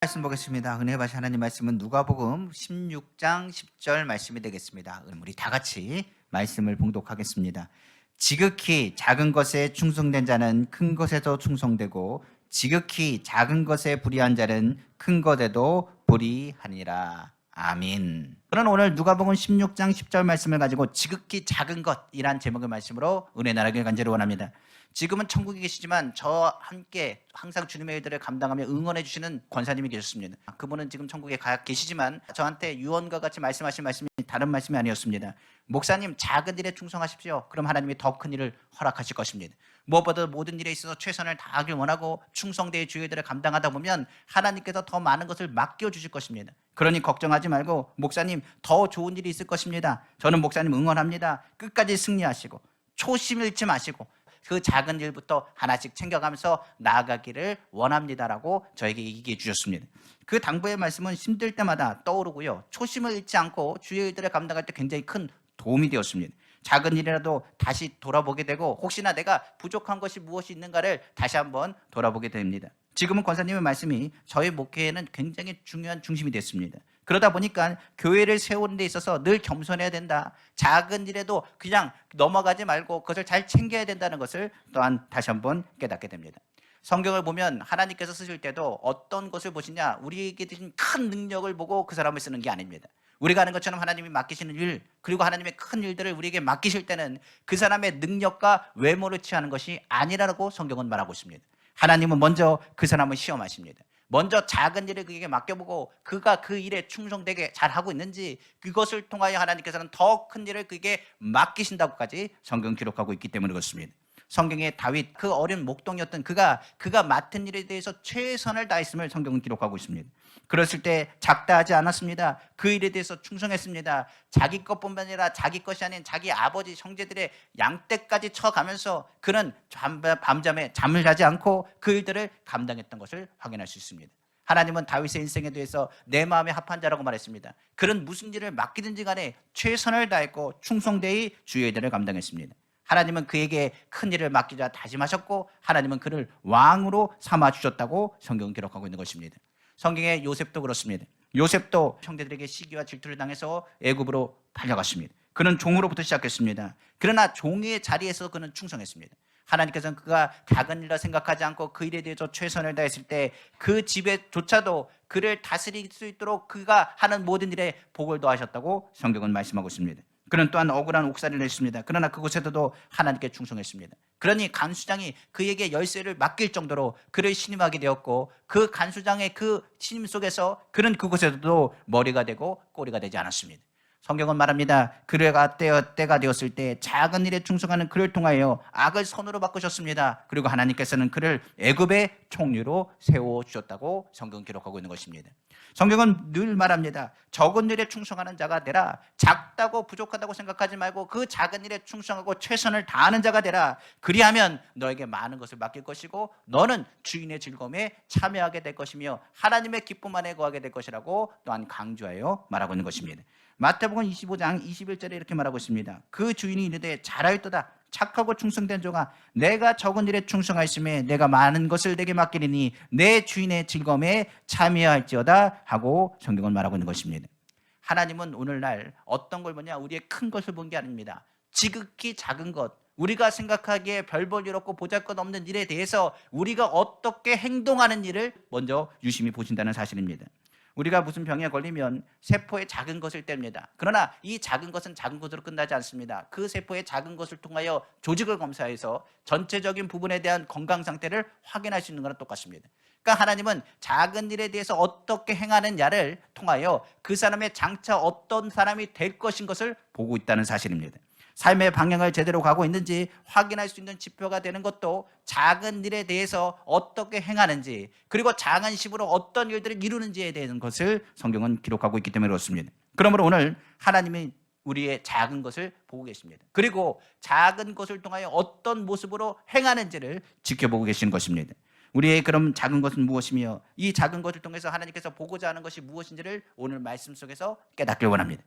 말씀 보겠습니다. 은혜 받으신 하나님 말씀은 누가복음 16장 10절 말씀이 되겠습니다. 우리 다 같이 말씀을 봉독하겠습니다. 지극히 작은 것에 충성된 자는 큰 것에도 충성되고 지극히 작은 것에 불의한 자는 큰 것에도 불의하니라. 아멘. 저는 오늘 누가복음 16장 10절 말씀을 가지고 지극히 작은 것이란 제목의 말씀으로 은혜 나라길 간절히 원합니다. 지금은 천국에 계시지만 저와 함께 항상 주님의 일들을 감당하며 응원해 주시는 권사님이 계셨습니다. 그분은 지금 천국에 가 계시지만 저한테 유언과 같이 말씀하신 말씀이 다른 말씀이 아니었습니다. 목사님, 작은 일에 충성하십시오. 그럼 하나님이 더 큰 일을 허락하실 것입니다. 무엇보다 모든 일에 있어서 최선을 다하길 원하고 충성되의 주의 일들을 감당하다 보면 하나님께서 더 많은 것을 맡겨주실 것입니다. 그러니 걱정하지 말고 목사님, 더 좋은 일이 있을 것입니다. 저는 목사님 응원합니다. 끝까지 승리하시고 초심 잃지 마시고 그 작은 일부터 하나씩 챙겨가면서 나아가기를 원합니다라고 저에게 얘기해 주셨습니다. 그 당부의 말씀은 힘들 때마다 떠오르고요. 초심을 잃지 않고 주의 일들을 감당할 때 굉장히 큰 도움이 되었습니다. 작은 일이라도 다시 돌아보게 되고 혹시나 내가 부족한 것이 무엇이 있는가를 다시 한번 돌아보게 됩니다. 지금은 권사님의 말씀이 저희 목회에는 굉장히 중요한 중심이 됐습니다. 그러다 보니까 교회를 세우는 데 있어서 늘 겸손해야 된다. 작은 일에도 그냥 넘어가지 말고 그것을 잘 챙겨야 된다는 것을 또한 다시 한번 깨닫게 됩니다. 성경을 보면 하나님께서 쓰실 때도 어떤 것을 보시냐, 우리에게 주신 큰 능력을 보고 그 사람을 쓰는 게 아닙니다. 우리가 하는 것처럼 하나님이 맡기시는 일, 그리고 하나님의 큰 일들을 우리에게 맡기실 때는 그 사람의 능력과 외모를 취하는 것이 아니라고 성경은 말하고 있습니다. 하나님은 먼저 그 사람을 시험하십니다. 먼저 작은 일을 그에게 맡겨보고 그가 그 일에 충성되게 잘하고 있는지, 그것을 통하여 하나님께서는 더 큰 일을 그에게 맡기신다고까지 성경 기록하고 있기 때문에 그렇습니다. 성경의 다윗, 그 어린 목동이었던 그가 맡은 일에 대해서 최선을 다했음을 성경은 기록하고 있습니다. 그랬을 때 작다 하지 않았습니다. 그 일에 대해서 충성했습니다. 자기 것뿐만 아니라 자기 것이 아닌 자기 아버지 형제들의 양떼까지 쳐가면서 그는 밤잠에 잠을 자지 않고 그 일들을 감당했던 것을 확인할 수 있습니다. 하나님은 다윗의 인생에 대해서 내 마음에 합한 자라고 말했습니다. 그는 무슨 일을 맡기든지 간에 최선을 다했고 충성되이 주의 일들을 감당했습니다. 하나님은 그에게 큰 일을 맡기자 다짐하셨고 하나님은 그를 왕으로 삼아주셨다고 성경은 기록하고 있는 것입니다. 성경의 요셉도 그렇습니다. 요셉도 형제들에게 시기와 질투를 당해서 애굽으로 달려갔습니다. 그는 종으로부터 시작했습니다. 그러나 종의 자리에서 그는 충성했습니다. 하나님께서는 그가 작은 일이라 생각하지 않고 그 일에 대해서 최선을 다했을 때 그 집에조차도 그를 다스릴 수 있도록 그가 하는 모든 일에 복을 더하셨다고 성경은 말씀하고 있습니다. 그는 또한 억울한 옥살이를 했습니다. 그러나 그곳에서도 하나님께 충성했습니다. 그러니 간수장이 그에게 열쇠를 맡길 정도로 그를 신임하게 되었고 그 간수장의 그 신임 속에서 그는 그곳에서도 머리가 되고 꼬리가 되지 않았습니다. 성경은 말합니다. 그가 때가 되었을 때 작은 일에 충성하는 그를 통하여 악을 선으로 바꾸셨습니다. 그리고 하나님께서는 그를 애굽의 총리로 세워주셨다고 성경 기록하고 있는 것입니다. 성경은 늘 말합니다. 적은 일에 충성하는 자가 되라. 작다고 부족하다고 생각하지 말고 그 작은 일에 충성하고 최선을 다하는 자가 되라. 그리하면 너에게 많은 것을 맡길 것이고 너는 주인의 즐거움에 참여하게 될 것이며 하나님의 기쁨 안에 거하게 될 것이라고 또한 강조하여 말하고 있는 것입니다. 마태복음 25장 21절에 이렇게 말하고 있습니다. 그 주인이 이르되 잘하였도다. 착하고 충성된 종아, 내가 적은 일에 충성하였음에 내가 많은 것을 내게 맡기리니 내 주인의 즐거움에 참여할지어다 하고 성경은 말하고 있는 것입니다. 하나님은 오늘날 어떤 걸 보냐, 우리의 큰 것을 본 게 아닙니다. 지극히 작은 것, 우리가 생각하기에 별 볼 일 없고 보잘것없는 일에 대해서 우리가 어떻게 행동하는 일을 먼저 유심히 보신다는 사실입니다. 우리가 무슨 병에 걸리면 세포의 작은 것을 뗍니다. 그러나 이 작은 것은 작은 것으로 끝나지 않습니다. 그 세포의 작은 것을 통하여 조직을 검사해서 전체적인 부분에 대한 건강 상태를 확인할 수 있는 것과 똑같습니다. 그러니까 하나님은 작은 일에 대해서 어떻게 행하느냐를 통하여 그 사람의 장차 어떤 사람이 될 것인 것을 보고 있다는 사실입니다. 삶의 방향을 제대로 가고 있는지 확인할 수 있는 지표가 되는 것도 작은 일에 대해서 어떻게 행하는지, 그리고 작은 힘으로 어떤 일들을 이루는지에 대한 것을 성경은 기록하고 있기 때문에 그렇습니다. 그러므로 오늘 하나님이 우리의 작은 것을 보고 계십니다. 그리고 작은 것을 통하여 어떤 모습으로 행하는지를 지켜보고 계시는 것입니다. 우리의 그럼 작은 것은 무엇이며 이 작은 것을 통해서 하나님께서 보고자 하는 것이 무엇인지를 오늘 말씀 속에서 깨닫길 원합니다.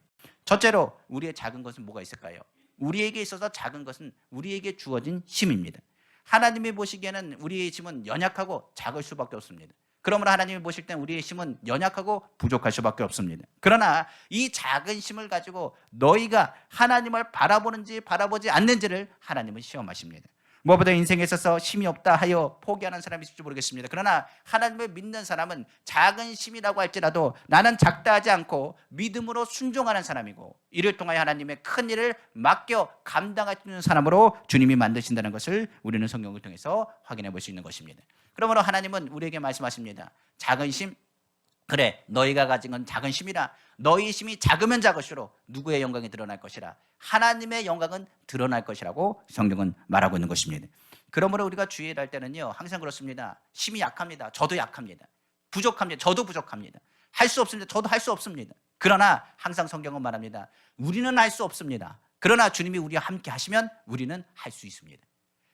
첫째로 우리의 작은 것은 뭐가 있을까요? 우리에게 있어서 작은 것은 우리에게 주어진 힘입니다. 하나님이 보시기에는 우리의 힘은 연약하고 작을 수밖에 없습니다. 그러므로 하나님이 보실 땐 우리의 힘은 연약하고 부족할 수밖에 없습니다. 그러나 이 작은 힘을 가지고 너희가 하나님을 바라보는지 바라보지 않는지를 하나님은 시험하십니다. 무엇보다 인생에 있어서 힘이 없다 하여 포기하는 사람이 있을지 모르겠습니다. 그러나 하나님을 믿는 사람은 작은 힘이라고 할지라도 나는 작다 하지 않고 믿음으로 순종하는 사람이고, 이를 통하여 하나님의 큰 일을 맡겨 감당할 수 있는 사람으로 주님이 만드신다는 것을 우리는 성경을 통해서 확인해 볼 수 있는 것입니다. 그러므로 하나님은 우리에게 말씀하십니다. 작은 힘, 그래 너희가 가진 건 작은 힘이라. 너희 힘이 작으면 작을수록 누구의 영광이 드러날 것이라. 하나님의 영광은 드러날 것이라고 성경은 말하고 있는 것입니다. 그러므로 우리가 주의를 할 때는요, 항상 그렇습니다. 힘이 약합니다. 저도 약합니다. 부족합니다. 저도 부족합니다. 할 수 없습니다. 저도 할 수 없습니다. 그러나 항상 성경은 말합니다. 우리는 할 수 없습니다. 그러나 주님이 우리와 함께 하시면 우리는 할 수 있습니다.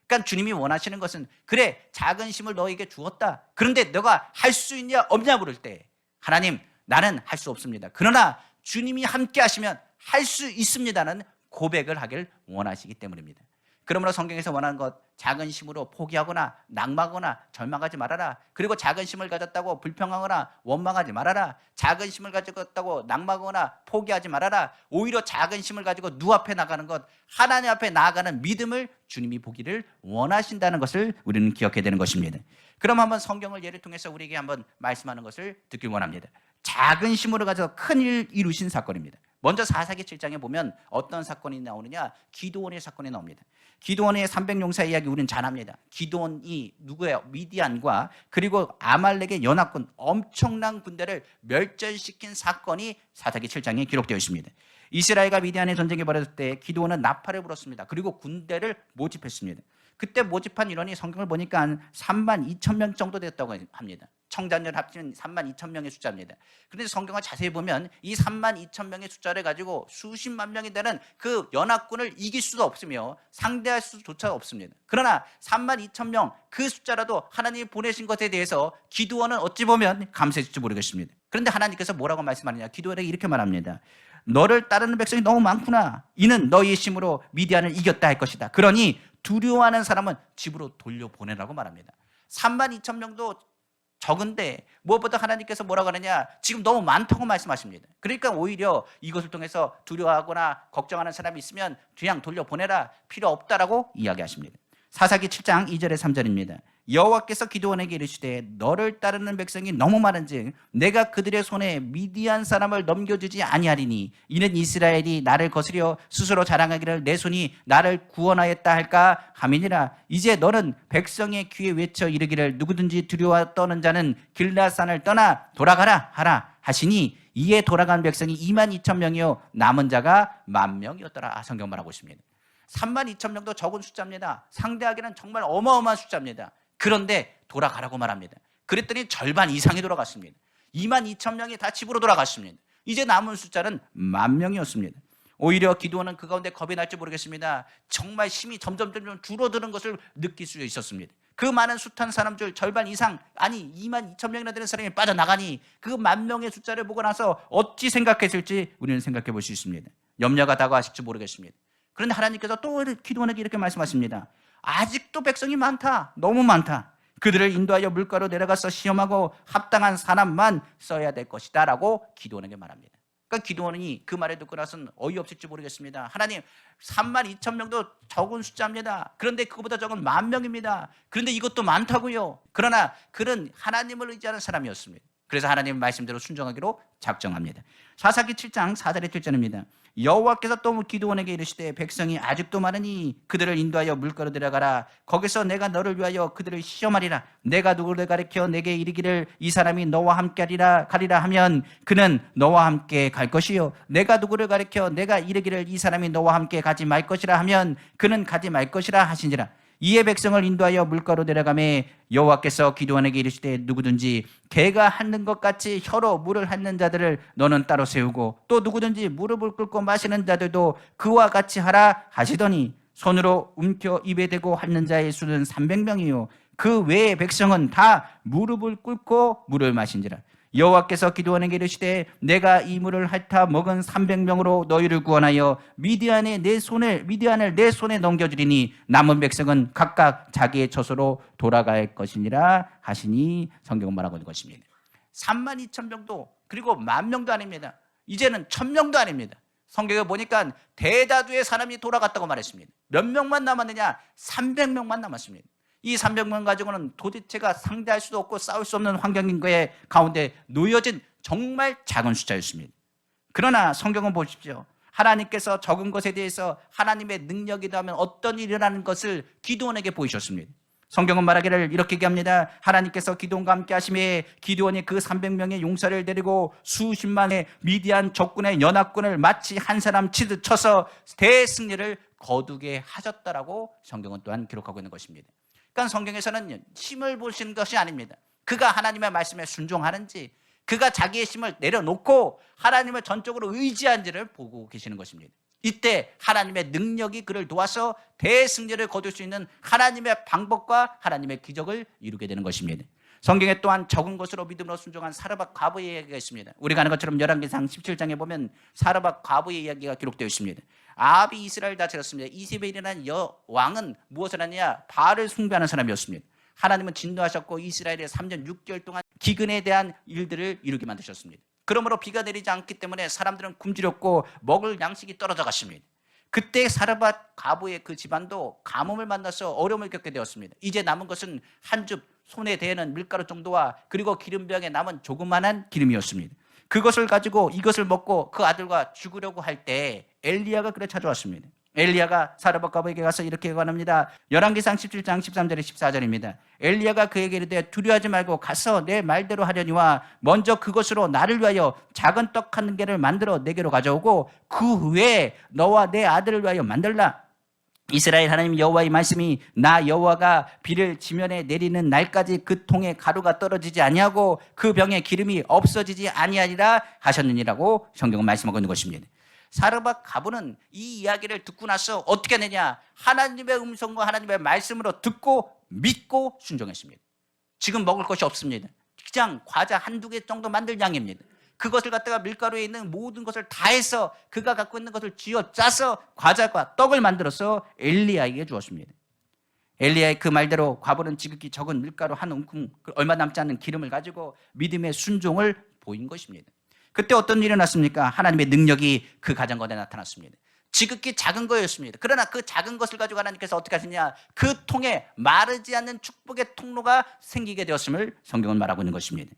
그러니까 주님이 원하시는 것은, 그래 작은 힘을 너에게 주었다. 그런데 너가 할 수 있냐 없냐 물을 때, 하나님 나는 할 수 없습니다. 그러나 주님이 함께 하시면 할 수 있습니다는 고백을 하길 원하시기 때문입니다. 그러므로 성경에서 원하는 것, 작은 힘으로 포기하거나 낙망하거나 절망하지 말아라. 그리고 작은 힘을 가졌다고 불평하거나 원망하지 말아라. 작은 힘을 가졌다고 낙망하거나 포기하지 말아라. 오히려 작은 힘을 가지고 누 앞에 나가는 것, 하나님 앞에 나아가는 믿음을 주님이 보기를 원하신다는 것을 우리는 기억해야 되는 것입니다. 그럼 한번 성경을 예를 통해서 우리에게 한번 말씀하는 것을 듣길 원합니다. 작은 힘으로 가져서 큰 일 이루신 사건입니다. 먼저 사사기 7장에 보면 어떤 사건이 나오느냐, 기드온의 사건이 나옵니다. 기드온의 300용사 이야기 우리는 잘 압니다. 기드온이 누구예요? 미디안과 그리고 아말렉의 연합군, 엄청난 군대를 멸절시킨 사건이 사사기 7장에 기록되어 있습니다. 이스라엘과 미디안의 전쟁이 벌어질 때 기드온은 나팔을 불었습니다. 그리고 군대를 모집했습니다. 그때 모집한 인원이 성경을 보니까 한 32,000명 정도 됐다고 합니다. 청자들 합치면 32,000명의 숫자입니다. 그런데 성경을 자세히 보면 이 32,000명의 숫자를 가지고 수십만 명이 되는 그 연합군을 이길 수도 없으며 상대할 수조차 없습니다. 그러나 32,000명 그 숫자라도 하나님이 보내신 것에 대해서 기드온은 어찌 보면 감사했을지 모르겠습니다. 그런데 하나님께서 뭐라고 말씀하느냐, 기드온에게 이렇게 말합니다. 너를 따르는 백성이 너무 많구나. 이는 너희의 힘으로 미디안을 이겼다 할 것이다. 그러니 두려워하는 사람은 집으로 돌려보내라고 말합니다. 32,000명도 적은데 무엇보다 하나님께서 뭐라고 하느냐, 지금 너무 많다고 말씀하십니다. 그러니까 오히려 이것을 통해서 두려워하거나 걱정하는 사람이 있으면 그냥 돌려보내라, 필요 없다라고 이야기하십니다. 사사기 7장 2절에 3절입니다. 여호와께서 기드온에게 이르시되 너를 따르는 백성이 너무 많은즉 내가 그들의 손에 미디안 사람을 넘겨주지 아니하리니 이는 이스라엘이 나를 거스려 스스로 자랑하기를 내 손이 나를 구원하였다 할까 함이니라. 이제 너는 백성의 귀에 외쳐 이르기를 누구든지 두려워 떠는 자는 길라산을 떠나 돌아가라 하라 하시니 이에 돌아간 백성이 22,000명이요 남은 자가 10,000명이었더라. 성경 말하고 있습니다. 32,000명도 적은 숫자입니다. 상대하기는 정말 어마어마한 숫자입니다. 그런데 돌아가라고 말합니다. 그랬더니 절반 이상이 돌아갔습니다. 22,000명이 다 집으로 돌아갔습니다. 이제 남은 숫자는 10,000명이었습니다. 오히려 기드온은 그 가운데 겁이 날지 모르겠습니다. 정말 힘이 점점 줄어드는 것을 느낄 수 있었습니다. 그 많은 숱한 사람들 절반 이상, 아니 22,000명이나 되는 사람이 빠져나가니 그 10,000명의 숫자를 보고 나서 어찌 생각했을지 우리는 생각해 볼 수 있습니다. 염려가 다가왔을지 모르겠습니다. 그런데 하나님께서 또 기드온에게 이렇게 말씀하십니다. 아직도 백성이 많다. 너무 많다. 그들을 인도하여 물가로 내려가서 시험하고 합당한 사람만 써야 될 것이다 라고 기드온에게 말합니다. 그러니까 기드온이 그 말을 듣고 나서는 어이없을지 모르겠습니다. 하나님, 32,000명도 적은 숫자입니다. 그런데 그거보다 적은 10,000명입니다. 그런데 이것도 많다고요. 그러나 그는 하나님을 의지하는 사람이었습니다. 그래서 하나님 말씀대로 순종하기로 작정합니다. 사사기 7장 4절의 7절입니다. 여호와께서 또 기드온에게 이르시되 백성이 아직도 많으니 그들을 인도하여 물가로 데려가라. 거기서 내가 너를 위하여 그들을 시험하리라. 내가 누구를 가리켜 내게 이르기를 이 사람이 너와 함께 가리라 하면 그는 너와 함께 갈 것이요 내가 누구를 가리켜 내가 이르기를 이 사람이 너와 함께 가지 말 것이라 하면 그는 가지 말 것이라 하시니라. 이에 백성을 인도하여 물가로 데려가매 여호와께서 기드온에게 이르시되 누구든지 개가 핥는 것 같이 혀로 물을 핥는 자들을 너는 따로 세우고 또 누구든지 무릎을 꿇고 마시는 자들도 그와 같이 하라 하시더니 손으로 움켜 입에 대고 핥는 자의 수는 300명이요 그 외의 백성은 다 무릎을 꿇고 물을 마신지라. 여호와께서 기드온에게 이르시되 내가 이 물을 핥아 먹은 300명으로 너희를 구원하여 미디안을 내 손에 넘겨주리니 남은 백성은 각각 자기의 처소로 돌아갈 것이니라 하시니 성경은 말하고 있는 것입니다. 32,000명도 그리고 10,000명도 아닙니다. 이제는 1,000명도 아닙니다. 성경에 보니까 대다수의 사람이 돌아갔다고 말했습니다. 몇 명만 남았느냐? 300명만 남았습니다. 이 300명 가지고는 도대체가 상대할 수도 없고 싸울 수 없는 환경인 거에 가운데 놓여진 정말 작은 숫자였습니다. 그러나 성경은 보십시오. 하나님께서 적은 것에 대해서 하나님의 능력이 더하면 어떤 일이 일어나는 것을 기드온에게 보이셨습니다. 성경은 말하기를 이렇게 얘기합니다. 하나님께서 기드온과 함께 하심에 기드온이 그 300명의 용사를 데리고 수십만의 미디안 적군의 연합군을 마치 한 사람 치듯 쳐서 대승리를 거두게 하셨다라고 성경은 또한 기록하고 있는 것입니다. 그러니까 성경에서는 힘을 보시는 것이 아닙니다. 그가 하나님의 말씀에 순종하는지, 그가 자기의 힘을 내려놓고 하나님을 전적으로 의지한지를 보고 계시는 것입니다. 이때 하나님의 능력이 그를 도와서 대승리를 거둘 수 있는 하나님의 방법과 하나님의 기적을 이루게 되는 것입니다. 성경에 또한 적은 것으로 믿음으로 순종한 사르밧 과부의 이야기가 있습니다. 우리가 아는 것처럼 열왕기상 17장에 보면 사르밧 과부의 이야기가 기록되어 있습니다. 아합이 이스라엘 다스렸습니다. 이세벨이라는 왕은 무엇을 하느냐? 바알을 숭배하는 사람이었습니다. 하나님은 진노하셨고 이스라엘에 3년 6개월 동안 기근에 대한 일들을 이루게 만드셨습니다. 그러므로 비가 내리지 않기 때문에 사람들은 굶주렸고 먹을 양식이 떨어져 갔습니다. 그때 사르밧 과부의 그 집안도 가뭄을 만나서 어려움을 겪게 되었습니다. 이제 남은 것은 한 줍 손에 대는 밀가루 정도와 그리고 기름병에 남은 조그만한 기름이었습니다. 그것을 가지고 이것을 먹고 그 아들과 죽으려고 할 때 엘리야가 그를 찾아왔습니다. 엘리야가 사르밧 과부에게 가서 이렇게 권합니다. 열왕기상 17장 13절에 14절입니다. 엘리야가 그에게 이르되 두려워하지 말고 가서 내 말대로 하려니와 먼저 그것으로 나를 위하여 작은 떡 한 개를 만들어 내게로 가져오고 그 후에 너와 내 아들을 위하여 만들라. 이스라엘 하나님 여호와의 말씀이 나 여호와가 비를 지면에 내리는 날까지 그 통에 가루가 떨어지지 아니하고 그 병에 기름이 없어지지 아니하리라 하셨느니라고 성경은 말씀하고 있는 것입니다. 사르밧 과부는 이 이야기를 듣고 나서 어떻게 하느냐? 하나님의 음성과 하나님의 말씀으로 듣고 믿고 순종했습니다. 지금 먹을 것이 없습니다. 그냥 과자 한두 개 정도 만들 양입니다. 그것을 갖다가 밀가루에 있는 모든 것을 다 해서 그가 갖고 있는 것을 쥐어 짜서 과자과 떡을 만들어서 엘리야에게 주었습니다. 엘리야의 그 말대로 과부는 지극히 적은 밀가루 한 움큼 얼마 남지 않는 기름을 가지고 믿음의 순종을 보인 것입니다. 그때 어떤 일이 났습니까? 하나님의 능력이 그 가정 가운데 나타났습니다. 지극히 작은 거였습니다. 그러나 그 작은 것을 가지고 하나님께서 어떻게 하시냐? 그 통에 마르지 않는 축복의 통로가 생기게 되었음을 성경은 말하고 있는 것입니다.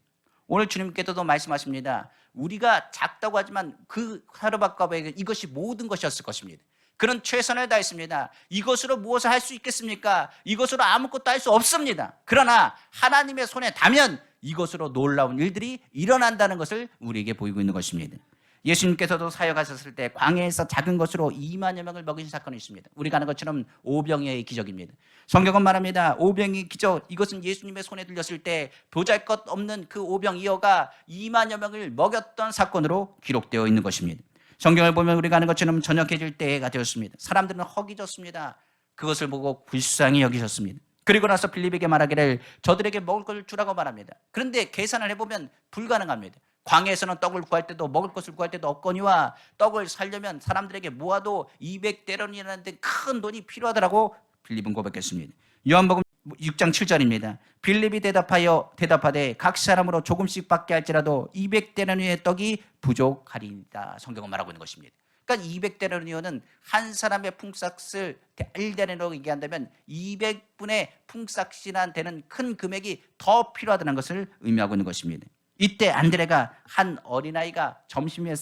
오늘 주님께서도 말씀하십니다. 우리가 작다고 하지만 그 사르밧 과부에게 이것이 모든 것이었을 것입니다. 그는 최선을 다했습니다. 이것으로 무엇을 할 수 있겠습니까? 이것으로 아무것도 할 수 없습니다. 그러나 하나님의 손에 닿으면 이것으로 놀라운 일들이 일어난다는 것을 우리에게 보이고 있는 것입니다. 예수님께서도 사역하셨을 때 광야에서 작은 것으로 2만여 명을 먹이신 사건이 있습니다. 우리가 아는 것처럼 오병이어의 기적입니다. 성경은 말합니다. 오병이의 기적, 이것은 예수님의 손에 들렸을 때 보잘것없는 그 오병이어가 2만여 명을 먹였던 사건으로 기록되어 있는 것입니다. 성경을 보면 우리가 아는 것처럼 저녁해질 때가 되었습니다. 사람들은 허기졌습니다. 그것을 보고 불쌍히 여기셨습니다. 그리고 나서 빌립에게 말하기를 저들에게 먹을 것을 주라고 말합니다. 그런데 계산을 해보면 불가능합니다. 광야에서는 떡을 구할 때도 먹을 것을 구할 때도 없거니와 떡을 살려면 사람들에게 모아도 200데나리온이라는 큰 돈이 필요하더라고 빌립은 고백했습니다. 요한복음 6장 7절입니다. 빌립이 대답하되 각 사람으로 조금씩 받게 할지라도 200데나리온의 떡이 부족하리이다. 성경은 말하고 있는 것입니다. 그러니까 200데나리온은 한 사람의 품삯을 1데나리온으로 얘기한다면 200분의 품삯이나 되는 큰 금액이 더 필요하다는 것을 의미하고 있는 것입니다. 이때 안드레가 한 어린아이가 점심에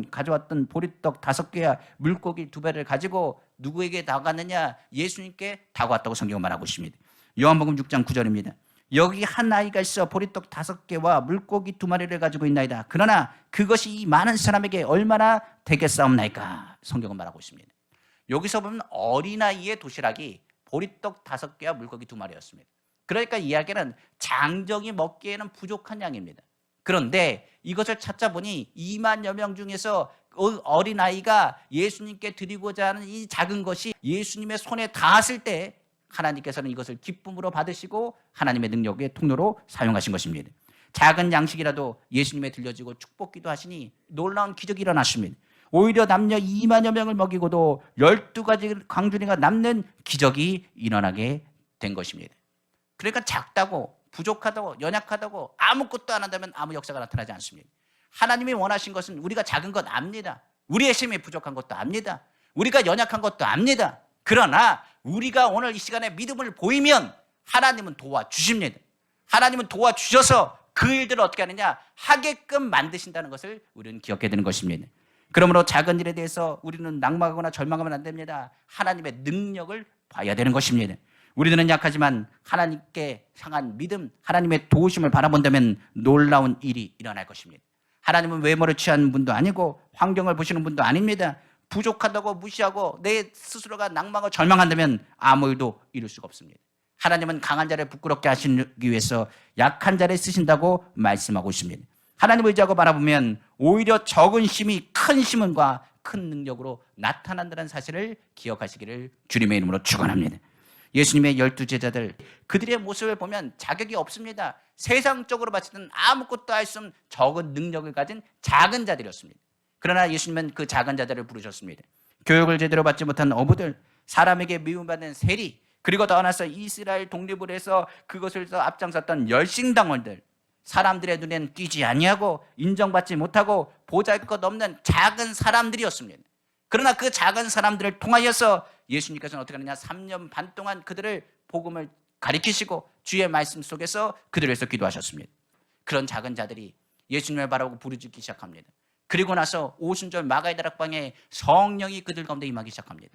가져왔던 보리떡 5개와 물고기 2배를 가지고 누구에게 다가갔느냐? 예수님께 다가왔다고 성경은 말하고 있습니다. 요한복음 6장 9절입니다. 여기 한 아이가 있어 보리떡 5개와 물고기 2마리를 가지고 있나이다. 그러나 그것이 이 많은 사람에게 얼마나 되겠사옵나이까? 성경은 말하고 있습니다. 여기서 보면 어린아이의 도시락이 보리떡 5개와 물고기 2마리였습니다. 그러니까 이야기는 장정이 먹기에는 부족한 양입니다. 그런데 이것을 찾아보니 2만여 명 중에서 어린아이가 예수님께 드리고자 하는 이 작은 것이 예수님의 손에 닿았을 때 하나님께서는 이것을 기쁨으로 받으시고 하나님의 능력의 통로로 사용하신 것입니다. 작은 양식이라도 예수님에 들려지고 축복기도 하시니 놀라운 기적이 일어났습니다. 오히려 남녀 2만여 명을 먹이고도 12가지 광주리가 남는 기적이 일어나게 된 것입니다. 그러니까 작다고 부족하다고 연약하다고 아무것도 안 한다면 아무 역사가 나타나지 않습니다. 하나님이 원하신 것은 우리가 작은 것 압니다. 우리의 힘이 부족한 것도 압니다. 우리가 연약한 것도 압니다. 그러나 우리가 오늘 이 시간에 믿음을 보이면 하나님은 도와주십니다. 하나님은 도와주셔서 그 일들을 어떻게 하느냐 하게끔 만드신다는 것을 우리는 기억해야 되는 것입니다. 그러므로 작은 일에 대해서 우리는 낙망하거나 절망하면 안 됩니다. 하나님의 능력을 봐야 되는 것입니다. 우리들은 약하지만 하나님께 향한 믿음, 하나님의 도우심을 바라본다면 놀라운 일이 일어날 것입니다. 하나님은 외모를 취하는 분도 아니고 환경을 보시는 분도 아닙니다. 부족하다고 무시하고 내 스스로가 낙망하고 절망한다면 아무 일도 이룰 수가 없습니다. 하나님은 강한 자를 부끄럽게 하시기 위해서 약한 자를 쓰신다고 말씀하고 있습니다. 하나님을 의지하고 바라보면 오히려 적은 힘이 큰 힘과 큰 능력으로 나타난다는 사실을 기억하시기를 주님의 이름으로 축원합니다. 예수님의 12제자들 그들의 모습을 보면 자격이 없습니다. 세상적으로 봤을 때는 아무것도 할 수 없는 적은 능력을 가진 작은 자들이었습니다. 그러나 예수님은 그 작은 자들을 부르셨습니다. 교육을 제대로 받지 못한 어부들, 사람에게 미움받는 세리, 그리고 떠나서 이스라엘 독립을 해서 그것을 더 앞장섰던 열심당원들, 사람들의 눈엔 끼지 아니하고 인정받지 못하고 보잘것없는 작은 사람들이었습니다. 그러나 그 작은 사람들을 통하여서 예수님께서는 어떻게 하느냐 3년 반 동안 그들을 복음을 가리키시고 주의 말씀 속에서 그들을 위해서 기도하셨습니다. 그런 작은 자들이 예수님을 바라보고 부르짖기 시작합니다. 그리고 나서 오순절 마가의 다락방에 성령이 그들 가운데 임하기 시작합니다.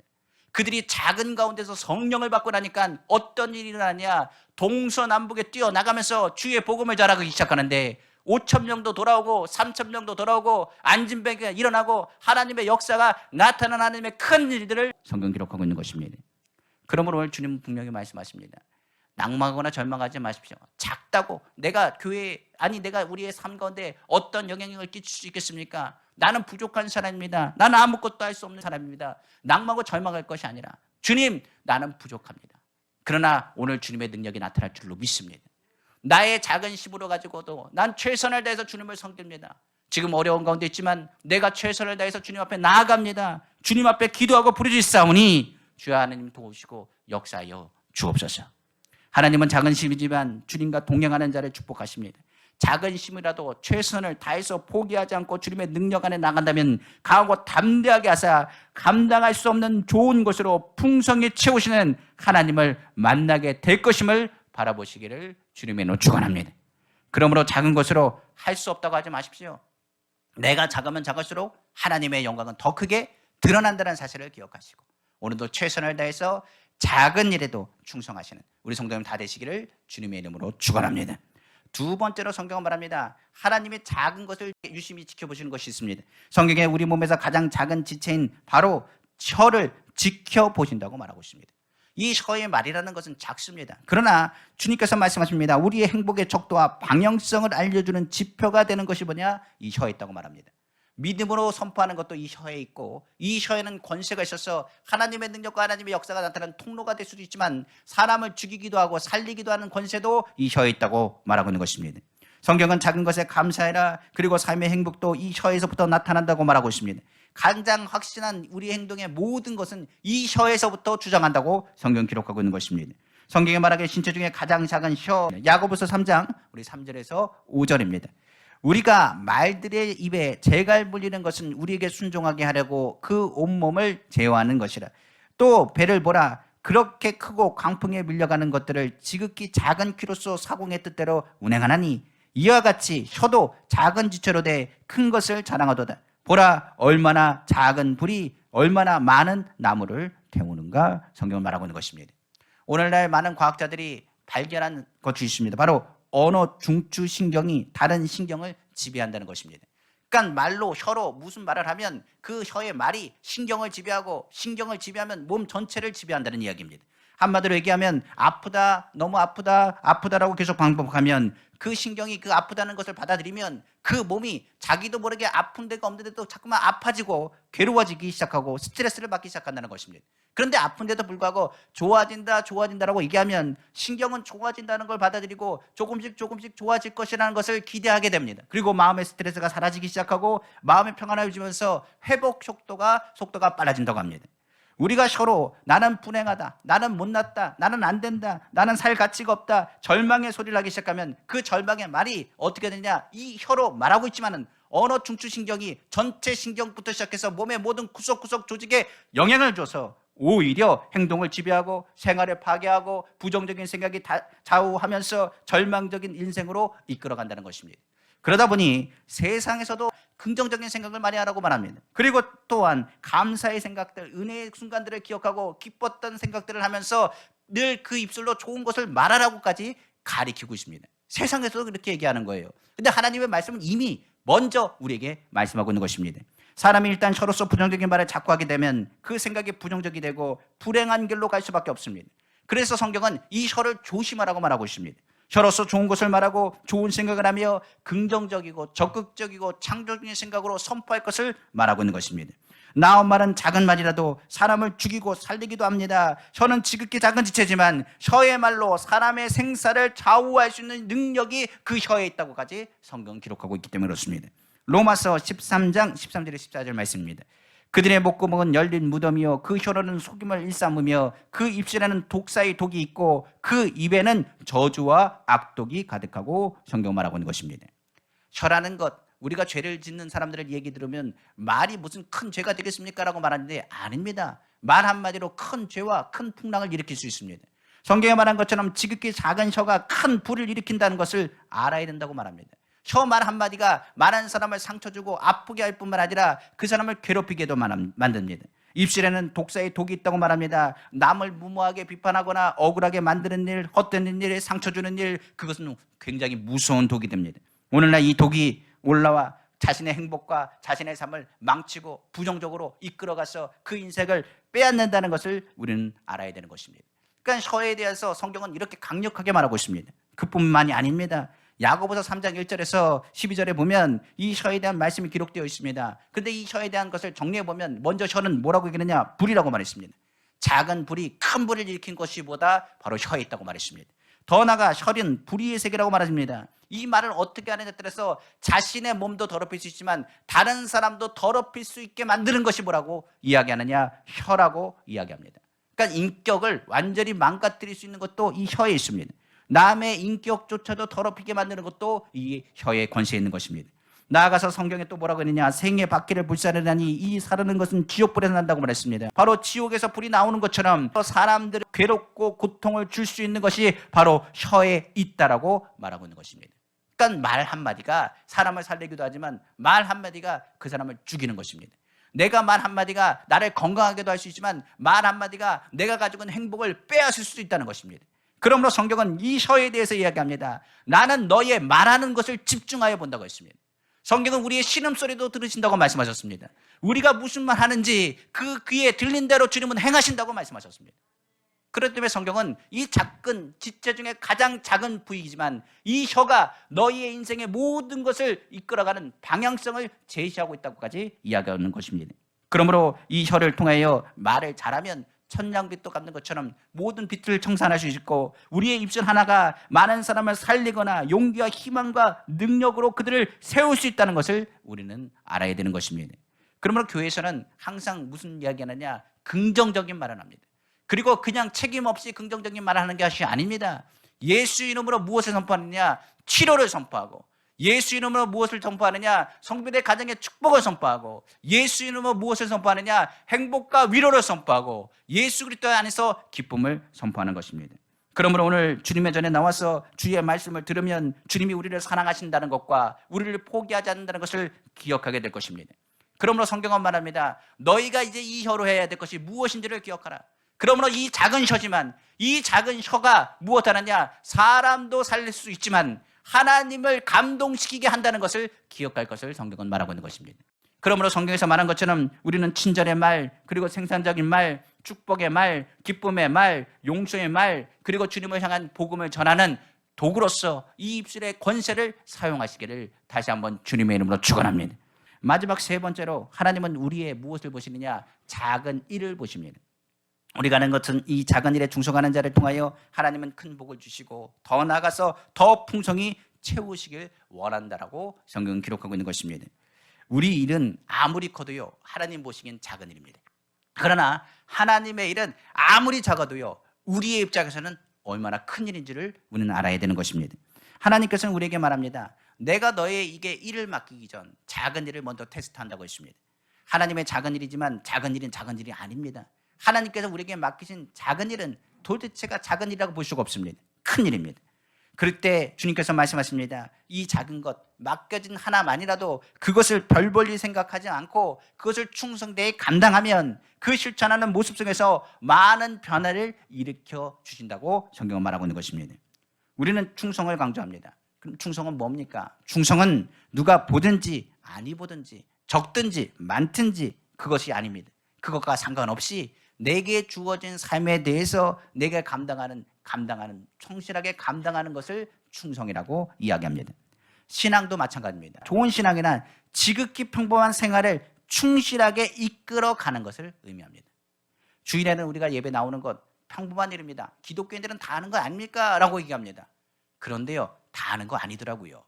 그들이 작은 가운데서 성령을 받고 나니까 어떤 일이 일어나냐 동서남북에 뛰어나가면서 주의 복음을 전하기 시작하는데 5,000명도 돌아오고 3,000명도 돌아오고 안진뱅이가 일어나고 하나님의 역사가 나타나는 하나님의 큰 일들을 성경 기록하고 있는 것입니다. 그러므로 오늘 주님 분명히 말씀하십니다. 낙망하거나 절망하지 마십시오. 작다고 내가 우리의 삶 가운데 어떤 영향력을 끼칠 수 있겠습니까? 나는 부족한 사람입니다. 나는 아무것도 할 수 없는 사람입니다. 낙망하고 절망할 것이 아니라 주님 나는 부족합니다. 그러나 오늘 주님의 능력이 나타날 줄로 믿습니다. 나의 작은 힘으로 가지고도 난 최선을 다해서 주님을 섬깁니다. 지금 어려운 가운데 있지만 내가 최선을 다해서 주님 앞에 나아갑니다. 주님 앞에 기도하고 부르짖사오니 주여 하나님 도우시고 역사하여 주옵소서. 하나님은 작은 힘이지만 주님과 동행하는 자를 축복하십니다. 작은 힘이라도 최선을 다해서 포기하지 않고 주님의 능력 안에 나간다면 강하고 담대하게 하사 감당할 수 없는 좋은 것으로 풍성히 채우시는 하나님을 만나게 될 것임을 바라보시기를 주님의 이름으로 축원합니다. 그러므로 작은 것으로 할 수 없다고 하지 마십시오. 내가 작으면 작을수록 하나님의 영광은 더 크게 드러난다는 사실을 기억하시고 오늘도 최선을 다해서 작은 일에도 충성하시는 우리 성도님 다 되시기를 주님의 이름으로 축원합니다. 두 번째로 성경은 말합니다. 하나님의 작은 것을 유심히 지켜보시는 것이 있습니다. 성경에 우리 몸에서 가장 작은 지체인 바로 혀를 지켜보신다고 말하고 있습니다. 이 혀의 말이라는 것은 작습니다. 그러나 주님께서 말씀하십니다. 우리의 행복의 척도와 방향성을 알려주는 지표가 되는 것이 뭐냐? 이 혀에 있다고 말합니다. 믿음으로 선포하는 것도 이 혀에 있고 이 혀에는 권세가 있어서 하나님의 능력과 하나님의 역사가 나타나는 통로가 될 수도 있지만 사람을 죽이기도 하고 살리기도 하는 권세도 이 혀에 있다고 말하고 있는 것입니다. 성경은 작은 것에 감사해라 그리고 삶의 행복도 이 혀에서부터 나타난다고 말하고 있습니다. 가장 확신한 우리 행동의 모든 것은 이 혀에서부터 주장한다고 성경 기록하고 있는 것입니다. 성경에 말하기에 신체 중에 가장 작은 혀 야고보서 3장 우리 3절에서 5절입니다. 우리가 말들의 입에 재갈 물리는 것은 우리에게 순종하게 하려고 그 온몸을 제어하는 것이라. 또 배를 보라. 그렇게 크고 강풍에 밀려가는 것들을 지극히 작은 키로수 사공의 뜻대로 운행하나니 이와 같이 혀도 작은 지체로 돼 큰 것을 자랑하도다. 보라 얼마나 작은 불이 얼마나 많은 나무를 태우는가 성경을 말하고 있는 것입니다. 오늘날 많은 과학자들이 발견한 것이 있습니다. 바로 언어 중추 신경이 다른 신경을 지배한다는 것입니다. 그러니까 말로 혀로 무슨 말을 하면 그 혀의 말이 신경을 지배하고 신경을 지배하면 몸 전체를 지배한다는 이야기입니다. 한마디로 얘기하면 아프다, 너무 아프다, 아프다라고 계속 반복하면 그 신경이 그 아프다는 것을 받아들이면 그 몸이 자기도 모르게 아픈 데가 없는데도 자꾸만 아파지고 괴로워지기 시작하고 스트레스를 받기 시작한다는 것입니다. 그런데 아픈데도 불구하고 좋아진다라고 얘기하면 신경은 좋아진다는 걸 받아들이고 조금씩 좋아질 것이라는 것을 기대하게 됩니다. 그리고 마음의 스트레스가 사라지기 시작하고 마음의 평안을 유지하면서 회복 속도가 빨라진다고 합니다. 우리가 서로 나는 불행하다, 나는 못났다, 나는 안 된다, 나는 살 가치가 없다, 절망의 소리를 하기 시작하면 그 절망의 말이 어떻게 되냐, 이 혀로 말하고 있지만은 언어 중추신경이 전체 신경부터 시작해서 몸의 모든 구석구석 조직에 영향을 줘서 오히려 행동을 지배하고 생활을 파괴하고 부정적인 생각이 좌우하면서 절망적인 인생으로 이끌어간다는 것입니다. 그러다 보니 세상에서도 긍정적인 생각을 많이 하라고 말합니다. 그리고 또한 감사의 생각들, 은혜의 순간들을 기억하고 기뻤던 생각들을 하면서 늘 그 입술로 좋은 것을 말하라고까지 가리키고 있습니다. 세상에서도 그렇게 얘기하는 거예요. 근데 하나님의 말씀은 이미 먼저 우리에게 말씀하고 있는 것입니다. 사람이 일단 혀로서 부정적인 말을 자꾸 하게 되면 그 생각이 부정적이 되고 불행한 길로 갈 수밖에 없습니다. 그래서 성경은 이 혀를 조심하라고 말하고 있습니다. 혀로서 좋은 것을 말하고 좋은 생각을 하며 긍정적이고 적극적이고 창조적인 생각으로 선포할 것을 말하고 있는 것입니다. 나온 말은 작은 말이라도 사람을 죽이고 살리기도 합니다. 혀는 지극히 작은 지체지만 혀의 말로 사람의 생사를 좌우할 수 있는 능력이 그 혀에 있다고까지 성경은 기록하고 있기 때문에 그렇습니다. 로마서 13장 13절에 14절 말씀입니다. 그들의 목구멍은 열린 무덤이요 그 혀로는 속임을 일삼으며 그 입술에는 독사의 독이 있고 그 입에는 저주와 악독이 가득하고 성경 말하고 있는 것입니다. 혀라는 것, 우리가 죄를 짓는 사람들의 얘기 들으면 말이 무슨 큰 죄가 되겠습니까? 라고 말하는데 아닙니다. 말 한마디로 큰 죄와 큰 풍랑을 일으킬 수 있습니다. 성경에 말한 것처럼 지극히 작은 혀가 큰 불을 일으킨다는 것을 알아야 된다고 말합니다. 혀 말 한마디가 말하는 사람을 상처 주고 아프게 할 뿐만 아니라 그 사람을 괴롭히게도 만듭니다. 입술에는 독사의 독이 있다고 말합니다. 남을 무모하게 비판하거나 억울하게 만드는 일, 헛되는 일에 상처 주는 일, 그것은 굉장히 무서운 독이 됩니다. 오늘날 이 독이 올라와 자신의 행복과 자신의 삶을 망치고 부정적으로 이끌어가서 그 인생을 빼앗는다는 것을 우리는 알아야 되는 것입니다. 그러니까 혀에 대해서 성경은 이렇게 강력하게 말하고 있습니다. 그뿐만이 아닙니다. 야고보서 3장 1절에서 12절에 보면 이 혀에 대한 말씀이 기록되어 있습니다. 그런데 이 혀에 대한 것을 정리해 보면 먼저 혀는 뭐라고 얘기하느냐? 불이라고 말했습니다. 작은 불이 큰 불을 일으킨 것이보다 바로 혀에 있다고 말했습니다. 더 나아가 혀는 불의의 세계라고 말합니다. 이 말을 어떻게 하느냐에 따라서 자신의 몸도 더럽힐 수 있지만 다른 사람도 더럽힐 수 있게 만드는 것이 뭐라고 이야기하느냐? 혀라고 이야기합니다. 그러니까 인격을 완전히 망가뜨릴 수 있는 것도 이 혀에 있습니다. 남의 인격조차도 더럽히게 만드는 것도 이 혀의 권세에 있는 것입니다. 나아가서 성경에 또 뭐라고 했느냐? 생의 바퀴를 불사르다니 이 사르는 것은 지옥불에서 난다고 말했습니다. 바로 지옥에서 불이 나오는 것처럼 사람들을 괴롭고 고통을 줄 수 있는 것이 바로 혀에 있다라고 말하고 있는 것입니다. 그러니까 말 한마디가 사람을 살리기도 하지만 말 한마디가 그 사람을 죽이는 것입니다. 내가 말 한마디가 나를 건강하게도 할 수 있지만 말 한마디가 내가 가지고 있는 행복을 빼앗을 수도 있다는 것입니다. 그러므로 성경은 이 혀에 대해서 이야기합니다. 나는 너의 말하는 것을 집중하여 본다고 했습니다. 성경은 우리의 신음소리도 들으신다고 말씀하셨습니다. 우리가 무슨 말 하는지 그 귀에 들린 대로 주님은 행하신다고 말씀하셨습니다. 그렇기 때문에 성경은 이 작은 지체 중에 가장 작은 부위이지만 이 혀가 너희의 인생의 모든 것을 이끌어가는 방향성을 제시하고 있다고까지 이야기하는 것입니다. 그러므로 이 혀를 통하여 말을 잘하면 천냥빛도 갚는 것처럼 모든 빛을 청산할 수 있고 우리의 입술 하나가 많은 사람을 살리거나 용기와 희망과 능력으로 그들을 세울 수 있다는 것을 우리는 알아야 되는 것입니다. 그러므로 교회에서는 항상 무슨 이야기하느냐? 긍정적인 말을 합니다. 그리고 그냥 책임 없이 긍정적인 말을 하는 것이 아닙니다. 예수 이름으로 무엇을 선포하느냐? 치료를 선포하고 예수 이름으로 무엇을 선포하느냐? 성도들의 가정의 축복을 선포하고 예수 이름으로 무엇을 선포하느냐? 행복과 위로를 선포하고 예수 그리스도 안에서 기쁨을 선포하는 것입니다. 그러므로 오늘 주님의 전에 나와서 주의 말씀을 들으면 주님이 우리를 사랑하신다는 것과 우리를 포기하지 않는다는 것을 기억하게 될 것입니다. 그러므로 성경은 말합니다. 너희가 이제 이 혀로 해야 될 것이 무엇인지를 기억하라. 그러므로 이 작은 혀지만 이 작은 혀가 무엇하느냐? 사람도 살릴 수 있지만 하나님을 감동시키게 한다는 것을 기억할 것을 성경은 말하고 있는 것입니다. 그러므로 성경에서 말한 것처럼 우리는 친절의 말, 그리고 생산적인 말, 축복의 말, 기쁨의 말, 용서의 말, 그리고 주님을 향한 복음을 전하는 도구로서 이 입술의 권세를 사용하시기를 다시 한번 주님의 이름으로 축원합니다. 마지막 세 번째로 하나님은 우리의 무엇을 보시느냐? 작은 일을 보십니다. 우리가 하는 것은 이 작은 일에 충성하는 자를 통하여 하나님은 큰 복을 주시고 더 나아가서 더 풍성히 채우시길 원한다라고 성경은 기록하고 있는 것입니다. 우리 일은 아무리 커도요, 하나님 보시기엔 작은 일입니다. 그러나 하나님의 일은 아무리 작아도요, 우리의 입장에서는 얼마나 큰 일인지를 우리는 알아야 되는 것입니다. 하나님께서는 우리에게 말합니다. 내가 너에게 일을 맡기기 전 작은 일을 먼저 테스트한다고 했습니다. 하나님의 작은 일이지만 작은 일은 작은 일이 아닙니다. 하나님께서 우리에게 맡기신 작은 일은 도대체가 작은 일이라고 볼 수가 없습니다. 큰 일입니다. 그럴 때 주님께서 말씀하십니다. 이 작은 것, 맡겨진 하나만이라도 그것을 별 볼일 생각하지 않고 그것을 충성되게 감당하면 그 실천하는 모습 속에서 많은 변화를 일으켜 주신다고 성경은 말하고 있는 것입니다. 우리는 충성을 강조합니다. 그럼 충성은 뭡니까? 충성은 누가 보든지 아니 보든지 적든지 많든지 그것이 아닙니다. 그것과 상관없이 내게 주어진 삶에 대해서 내가 감당하는 성실하게 감당하는 것을 충성이라고 이야기합니다. 신앙도 마찬가지입니다. 좋은 신앙이란 지극히 평범한 생활을 충실하게 이끌어가는 것을 의미합니다. 주일에는 우리가 예배 나오는 것 평범한 일입니다. 기독교인들은 다 하는 거 아닙니까? 라고 얘기합니다. 그런데요, 다 하는 거 아니더라고요.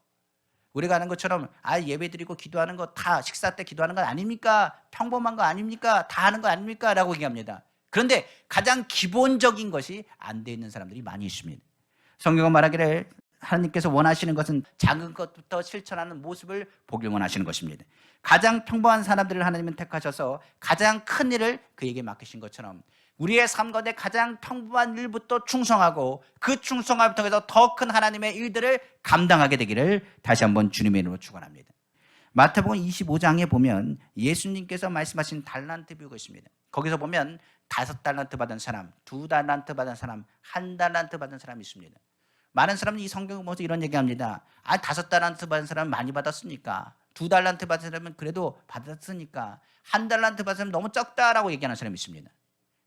우리가 하는 것처럼 예배 드리고 기도하는 거 다 식사 때 기도하는 건 아닙니까? 평범한 거 아닙니까? 다 하는 거 아닙니까? 라고 얘기합니다. 그런데 가장 기본적인 것이 안 돼 있는 사람들이 많이 있습니다. 성경은 말하기를 하나님께서 원하시는 것은 작은 것부터 실천하는 모습을 보길 원하시는 것입니다. 가장 평범한 사람들을 하나님은 택하셔서 가장 큰 일을 그에게 맡기신 것처럼 우리의 삶 가운데 가장 평범한 일부터 충성하고 그 충성함을 통해서 더 큰 하나님의 일들을 감당하게 되기를 다시 한번 주님의 이름으로 축원합니다. 마태복음 25장에 보면 예수님께서 말씀하신 달란트 비유가 있습니다. 거기서 보면 5달란트 받은 사람, 2달란트 받은 사람, 1달란트 받은 사람이 있습니다. 많은 사람들이 이 성경을 보면서 이런 얘기합니다. 5달란트 받은 사람은 많이 받았으니까, 2달란트 받은 사람은 그래도 받았으니까, 1달란트 받은 사람은 너무 적다라고 얘기하는 사람이 있습니다.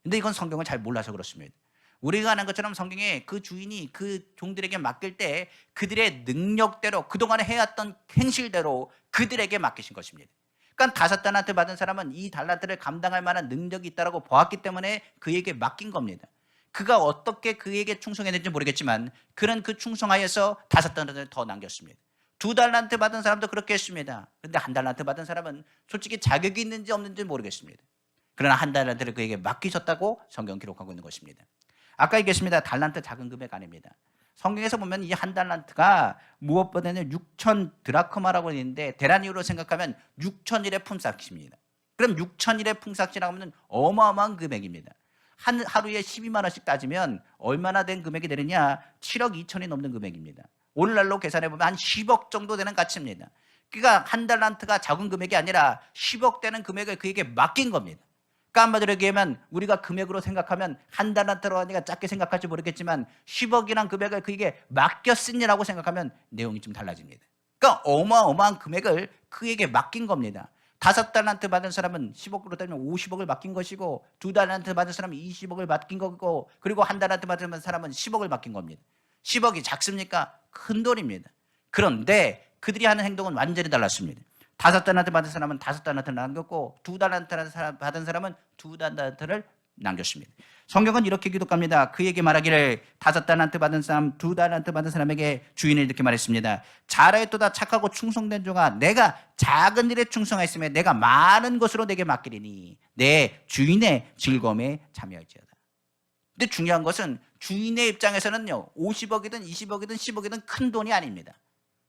근데 이건 성경을 잘 몰라서 그렇습니다. 우리가 아는 것처럼 성경에 그 주인이 그 종들에게 맡길 때 그들의 능력대로 그동안에 해왔던 행실대로 그들에게 맡기신 것입니다. 그러니까 5달란트 받은 사람은 이 달란트를 감당할 만한 능력이 있다고 보았기 때문에 그에게 맡긴 겁니다. 그가 어떻게 그에게 충성했는지 모르겠지만 그는 그 충성하여서 5달란트를 더 남겼습니다. 2달란트 받은 사람도 그렇게 했습니다. 그런데 1달란트 받은 사람은 솔직히 자격이 있는지 없는지 모르겠습니다. 그러나 1달란트를 그에게 맡기셨다고 성경 기록하고 있는 것입니다. 아까 얘기했습니다. 달란트 작은 금액 아닙니다. 성경에서 보면 이 1달란트가 무엇보다는 6천 드라크마라고 있는데 대란위로 생각하면 6천일의 품삯입니다. 그럼 6천일의 품삯이라고 하면 어마어마한 금액입니다. 하루에 12만 원씩 따지면 얼마나 된 금액이 되느냐? 7억 2천이 넘는 금액입니다. 오늘날로 계산해 보면 한 10억 정도 되는 가치입니다. 그러니까 1달란트가 작은 금액이 아니라 10억 되는 금액을 그에게 맡긴 겁니다. 한마디로 얘기하면 우리가 금액으로 생각하면 1달란트로 하니까 작게 생각할지 모르겠지만 10억이란 금액을 그에게 맡겼으니라고 생각하면 내용이 좀 달라집니다. 그러니까 어마어마한 금액을 그에게 맡긴 겁니다. 5달란트 받은 사람은 10억으로 따지면 50억을 맡긴 것이고 2달란트 받은 사람은 20억을 맡긴 거고 그리고 1달란트 받은 사람은 10억을 맡긴 겁니다. 10억이 작습니까? 큰 돈입니다. 그런데 그들이 하는 행동은 완전히 달랐습니다. 5달란트 받은 사람은 5달란트를 남겼고 2달란트 받은 사람은 2달란트를 남겼습니다. 성경은 이렇게 기록합니다. 그에게 말하기를 5달란트 받은 사람, 2달란트 받은 사람에게 주인이 이렇게 말했습니다. 잘하였도다 착하고 충성된 종아, 내가 작은 일에 충성하였으며 내가 많은 것으로 내게 맡기리니 내 주인의 즐거움에 참여할지어다. 근데 중요한 것은 주인의 입장에서는요 50억이든 20억이든 10억이든 큰 돈이 아닙니다.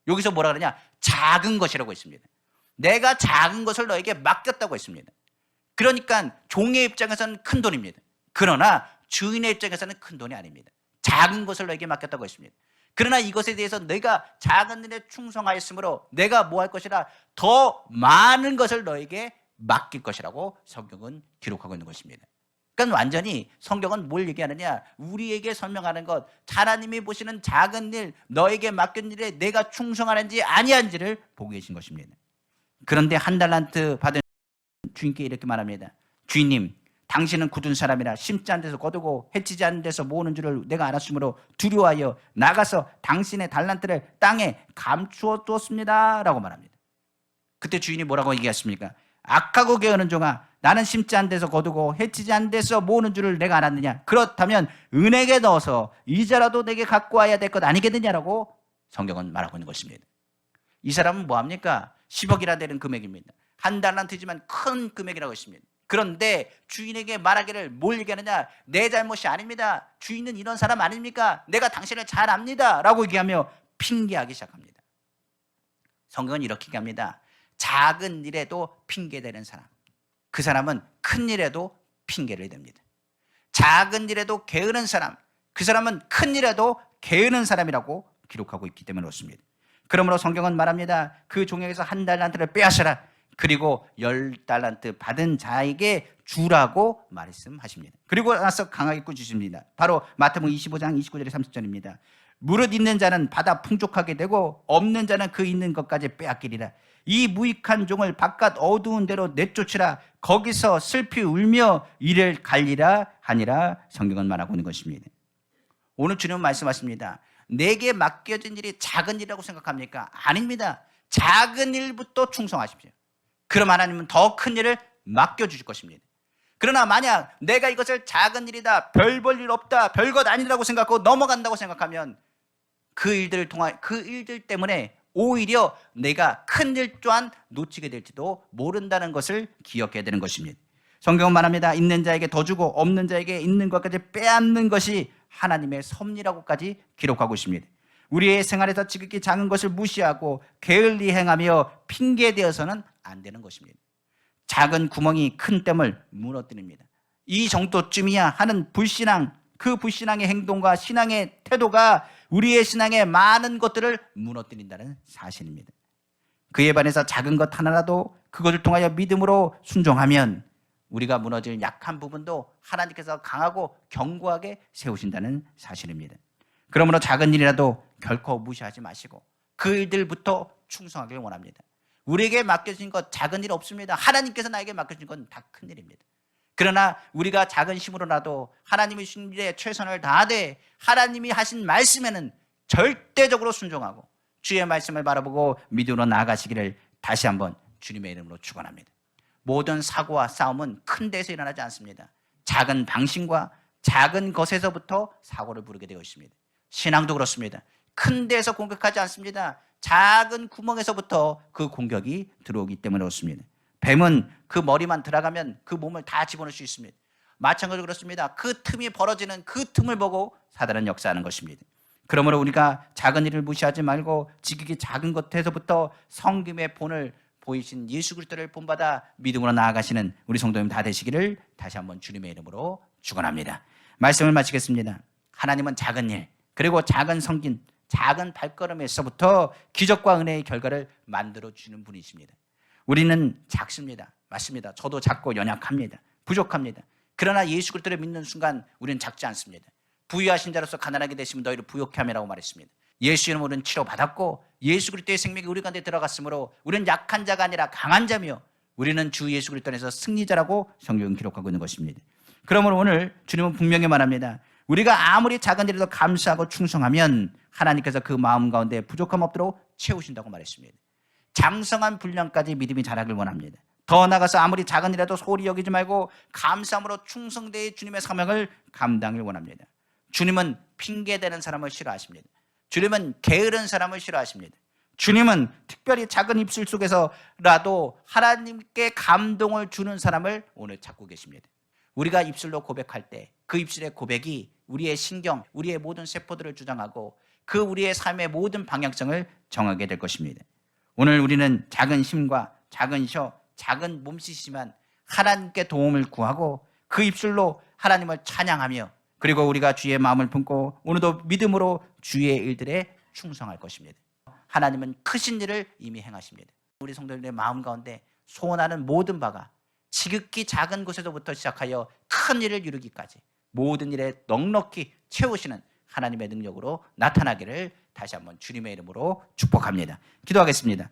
여기서 뭐라 그러냐? 작은 것이라고 했습니다. 내가 작은 것을 너에게 맡겼다고 했습니다. 그러니까 종의 입장에서는 큰 돈입니다. 그러나 주인의 입장에서는 큰 돈이 아닙니다. 작은 것을 너에게 맡겼다고 했습니다. 그러나 이것에 대해서 내가 작은 일에 충성하였으므로 내가 뭐 할 것이라 더 많은 것을 너에게 맡길 것이라고 성경은 기록하고 있는 것입니다. 그러니까 완전히 성경은 뭘 얘기하느냐? 우리에게 설명하는 것, 하나님이 보시는 작은 일, 너에게 맡긴 일에 내가 충성하는지 아니한지를 보고 계신 것입니다. 그런데 1달란트 받은 주인께 이렇게 말합니다. 주인님, 당신은 굳은 사람이라 심지 않은 데서 거두고 해치지 않은 데서 모으는 줄을 내가 알았으므로 두려워하여 나가서 당신의 달란트를 땅에 감추어 두었습니다 라고 말합니다. 그때 주인이 뭐라고 얘기했습니까? 악하고 게으른 종아, 나는 심지 않은 데서 거두고 해치지 않은 데서 모으는 줄을 내가 알았느냐? 그렇다면 은행에 넣어서 이자라도 내게 갖고 와야 될 것 아니겠느냐라고 성경은 말하고 있는 것입니다. 이 사람은 뭐합니까? 10억이나 되는 금액입니다. 한 달란트지만 큰 금액이라고 했습니다. 그런데 주인에게 말하기를 뭘 얘기하느냐? 내 잘못이 아닙니다. 주인은 이런 사람 아닙니까? 내가 당신을 잘 압니다 라고 얘기하며 핑계하기 시작합니다. 성경은 이렇게 얘기합니다. 작은 일에도 핑계대는 사람, 그 사람은 큰 일에도 핑계를 댑니다. 작은 일에도 게으른 사람, 그 사람은 큰 일에도 게으른 사람이라고 기록하고 있기 때문에 그렇습니다. 그러므로 성경은 말합니다. 그 종에게서 한 달란트를 빼앗으라. 그리고 10달란트 받은 자에게 주라고 말씀하십니다. 그리고 나서 강하게 꾸짖습니다. 바로 마태복음 25장 29절에 30절입니다. 무릇 있는 자는 받아 풍족하게 되고 없는 자는 그 있는 것까지 빼앗기리라. 이 무익한 종을 바깥 어두운 데로 내쫓으라. 거기서 슬피 울며 이를 갈리라 하니라. 성경은 말하고 있는 것입니다. 오늘 주님은 말씀하십니다. 내게 맡겨진 일이 작은 일이라고 생각합니까? 아닙니다. 작은 일부터 충성하십시오. 그럼 하나님은 더 큰 일을 맡겨주실 것입니다. 그러나 만약 내가 이것을 작은 일이다, 별 볼 일 없다, 별것 아니라고 생각하고 넘어간다고 생각하면 그 일들 때문에 오히려 내가 큰 일 또한 놓치게 될지도 모른다는 것을 기억해야 되는 것입니다. 성경은 말합니다. 있는 자에게 더 주고 없는 자에게 있는 것까지 빼앗는 것이 하나님의 섭리라고까지 기록하고 있습니다. 우리의 생활에서 지극히 작은 것을 무시하고 게을리 행하며 핑계대어서는 안 되는 것입니다. 작은 구멍이 큰 댐을 무너뜨립니다. 이 정도쯤이야 하는 불신앙, 그 불신앙의 행동과 신앙의 태도가 우리의 신앙의 많은 것들을 무너뜨린다는 사실입니다. 그에 반해서 작은 것 하나라도 그것을 통하여 믿음으로 순종하면 우리가 무너질 약한 부분도 하나님께서 강하고 견고하게 세우신다는 사실입니다. 그러므로 작은 일이라도 결코 무시하지 마시고 그 일들부터 충성하길 원합니다. 우리에게 맡겨진 것 작은 일 없습니다. 하나님께서 나에게 맡겨진 건 다 큰 일입니다. 그러나 우리가 작은 힘으로라도 하나님의 주신 일에 최선을 다하되 하나님이 하신 말씀에는 절대적으로 순종하고 주의 말씀을 바라보고 믿음으로 나아가시기를 다시 한번 주님의 이름으로 축원합니다. 모든 사고와 싸움은 큰 데서 일어나지 않습니다. 작은 방심과 작은 것에서부터 사고를 부르게 되어 있습니다. 신앙도 그렇습니다. 큰 데서 공격하지 않습니다. 작은 구멍에서부터 그 공격이 들어오기 때문에 그렇습니다. 뱀은 그 머리만 들어가면 그 몸을 다 집어넣을 수 있습니다. 마찬가지로 그렇습니다. 그 틈이 벌어지는 그 틈을 보고 사단은 역사하는 것입니다. 그러므로 우리가 작은 일을 무시하지 말고 지극히 작은 것에서부터 성김의 본을 보이신 예수 그리스도를 본받아 믿음으로 나아가시는 우리 성도님 다 되시기를 다시 한번 주님의 이름으로 축원합니다. 말씀을 마치겠습니다. 하나님은 작은 일 그리고 작은 성긴 작은 발걸음에서부터 기적과 은혜의 결과를 만들어주는 분이십니다. 우리는 작습니다. 맞습니다. 저도 작고 연약합니다. 부족합니다. 그러나 예수 그리스도를 믿는 순간 우리는 작지 않습니다. 부유하신 자로서 가난하게 되시면 너희를 부욕해 함이라고 말했습니다. 예수 이름으로 우리는 치료받았고 예수 그리스도의 생명이 우리 가운데 들어갔으므로 우리는 약한 자가 아니라 강한 자며 우리는 주 예수 그리스도 안에서 승리자라고 성경은 기록하고 있는 것입니다. 그러므로 오늘 주님은 분명히 말합니다. 우리가 아무리 작은 일에도 감사하고 충성하면 하나님께서 그 마음 가운데 부족함 없도록 채우신다고 말했습니다. 장성한 분량까지 믿음이 자라길 원합니다. 더 나아가서 아무리 작은 일이라도 소홀히 여기지 말고 감사함으로 충성되어 주님의 사명을 감당을 원합니다. 주님은 핑계대는 사람을 싫어하십니다. 주님은 게으른 사람을 싫어하십니다. 주님은 특별히 작은 입술 속에서라도 하나님께 감동을 주는 사람을 오늘 찾고 계십니다. 우리가 입술로 고백할 때 그 입술의 고백이 우리의 신경, 우리의 모든 세포들을 주장하고 그 우리의 삶의 모든 방향성을 정하게 될 것입니다. 오늘 우리는 작은 힘과 작은 혀, 작은 몸짓이지만 하나님께 도움을 구하고 그 입술로 하나님을 찬양하며 그리고 우리가 주의 마음을 품고 오늘도 믿음으로 주의 일들에 충성할 것입니다. 하나님은 크신 일을 이미 행하십니다. 우리 성도들의 마음 가운데 소원하는 모든 바가 지극히 작은 곳에서부터 시작하여 큰 일을 이루기까지 모든 일에 넉넉히 채우시는 하나님의 능력으로 나타나기를 다시 한번 주님의 이름으로 축복합니다. 기도하겠습니다.